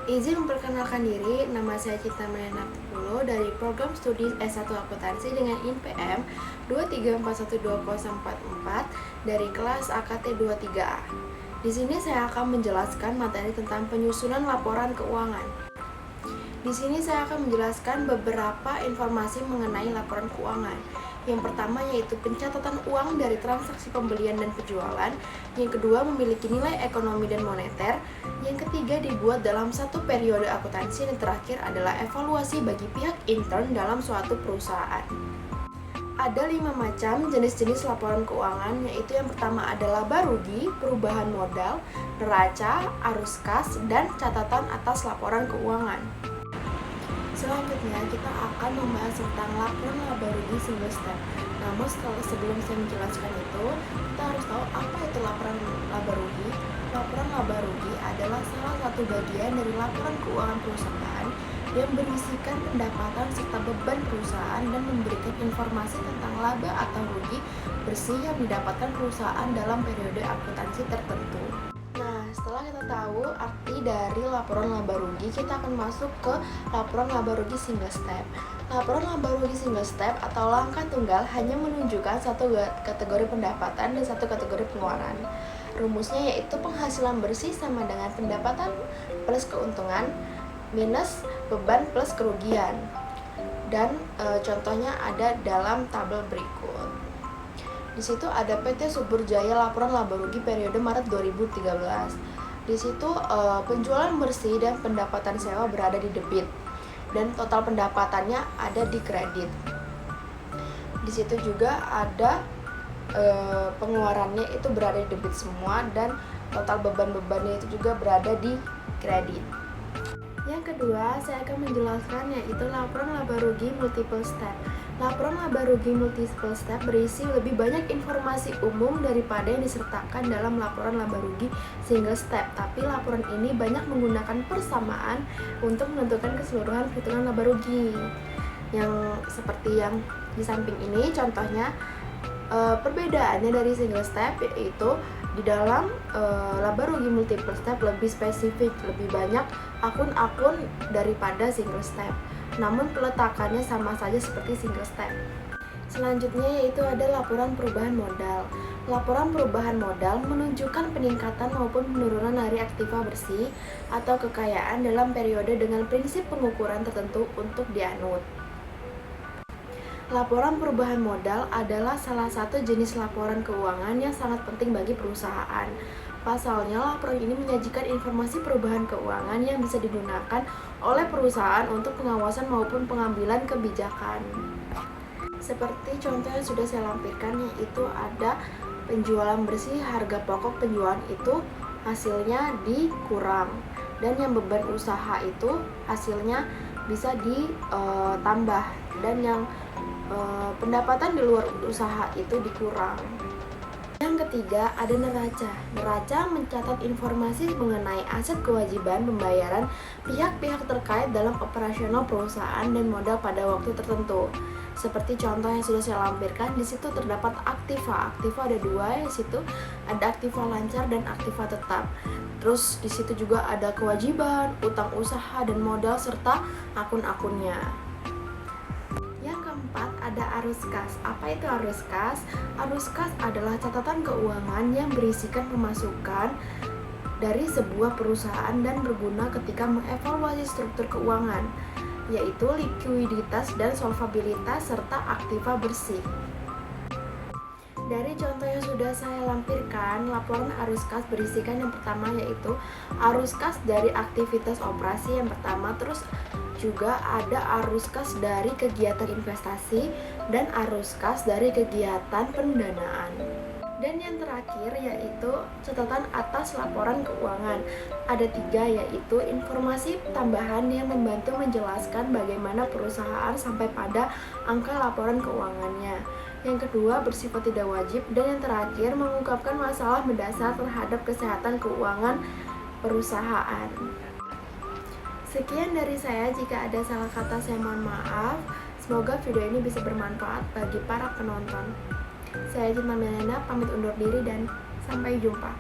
Izin memperkenalkan diri, nama saya Cita Melena Pulo dari program studi S1 Akuntansi dengan INPM 234120044 dari kelas AKT 23A. Di sini saya akan menjelaskan materi tentang penyusunan laporan keuangan. Di sini saya akan menjelaskan beberapa informasi mengenai laporan keuangan. Yang pertama yaitu pencatatan uang dari transaksi pembelian dan penjualan. Yang kedua memiliki nilai ekonomi dan moneter. Yang ketiga dibuat dalam satu periode akuntansi. Dan terakhir adalah evaluasi bagi pihak intern dalam suatu perusahaan. Ada 5 macam jenis-jenis laporan keuangan, yaitu yang pertama adalah laba rugi, perubahan modal, neraca, arus kas, dan catatan atas laporan keuangan. Selanjutnya kita akan membahas tentang laporan laba rugi single step. Namun sebelum saya menjelaskan itu, kita harus tahu apa itu laporan laba rugi. Laporan laba rugi adalah salah satu bagian dari laporan keuangan perusahaan yang berisikan pendapatan serta beban perusahaan dan memberikan informasi tentang laba atau rugi bersih yang didapatkan perusahaan dalam periode akuntansi tertentu. Nah, setelah kita tahu arti dari laporan laba rugi, kita akan masuk ke laporan laba rugi single step. Laporan laba rugi single step atau langkah tunggal hanya menunjukkan satu kategori pendapatan dan satu kategori pengeluaran. Rumusnya yaitu penghasilan bersih sama dengan pendapatan plus keuntungan minus beban plus kerugian. Dan contohnya ada dalam tabel berikut. Di situ ada PT Subur Jaya laporan laba rugi periode Maret 2013. Di situ penjualan bersih dan pendapatan sewa berada di debit dan total pendapatannya ada di kredit. Di situ juga ada pengeluarannya itu berada di debit semua dan total beban-bebannya itu juga berada di kredit. Yang kedua, saya akan menjelaskan yaitu laporan laba rugi multiple step. Laporan laba rugi multiple step berisi lebih banyak informasi umum daripada yang disertakan dalam laporan laba rugi single step. Tapi laporan ini banyak menggunakan persamaan untuk menentukan keseluruhan perhitungan laba rugi. Yang seperti yang di samping ini contohnya, perbedaannya dari single step yaitu di dalam laba rugi multiple step lebih spesifik, lebih banyak akun-akun daripada single step. Namun peletakannya sama saja seperti single step. Selanjutnya yaitu ada laporan perubahan modal. Laporan perubahan modal menunjukkan peningkatan maupun penurunan dari aktiva bersih atau kekayaan dalam periode dengan prinsip pengukuran tertentu untuk dianut. Laporan perubahan modal adalah salah satu jenis laporan keuangan yang sangat penting bagi perusahaan. Pasalnya, laporan ini menyajikan informasi perubahan keuangan yang bisa digunakan oleh perusahaan untuk pengawasan maupun pengambilan kebijakan. Seperti contoh yang sudah saya lampirkan, yaitu ada penjualan bersih, harga pokok penjualan itu hasilnya dikurang, dan yang beban usaha itu hasilnya bisa ditambah, dan yang pendapatan di luar usaha itu dikurang. Yang ketiga ada neraca. Neraca mencatat informasi mengenai aset kewajiban pembayaran pihak-pihak terkait dalam operasional perusahaan dan modal pada waktu tertentu. Seperti contoh yang sudah saya lampirkan, di situ terdapat aktiva. Aktiva ada 2, di situ ada aktiva lancar dan aktiva tetap. Terus di situ juga ada kewajiban, utang usaha dan modal serta akun-akunnya. Yang keempat ada arus kas. Apa itu arus kas? Arus kas adalah catatan keuangan yang berisikan pemasukan dari sebuah perusahaan dan berguna ketika mengevaluasi struktur keuangan, yaitu likuiditas dan solvabilitas serta aktiva bersih. Dari contoh yang sudah saya lampirkan, laporan arus kas berisikan yang pertama yaitu arus kas dari aktivitas operasi yang pertama, terus juga ada arus kas dari kegiatan investasi dan arus kas dari kegiatan pendanaan. Dan yang terakhir yaitu catatan atas laporan keuangan. Ada 3, yaitu informasi tambahan yang membantu menjelaskan bagaimana perusahaan sampai pada angka laporan keuangannya. Yang kedua bersifat tidak wajib, dan yang terakhir mengungkapkan masalah mendasar terhadap kesehatan keuangan perusahaan. Sekian dari saya, jika ada salah kata saya mohon maaf. Semoga video ini bisa bermanfaat bagi para penonton. Saya Cita Melena, pamit undur diri dan sampai jumpa.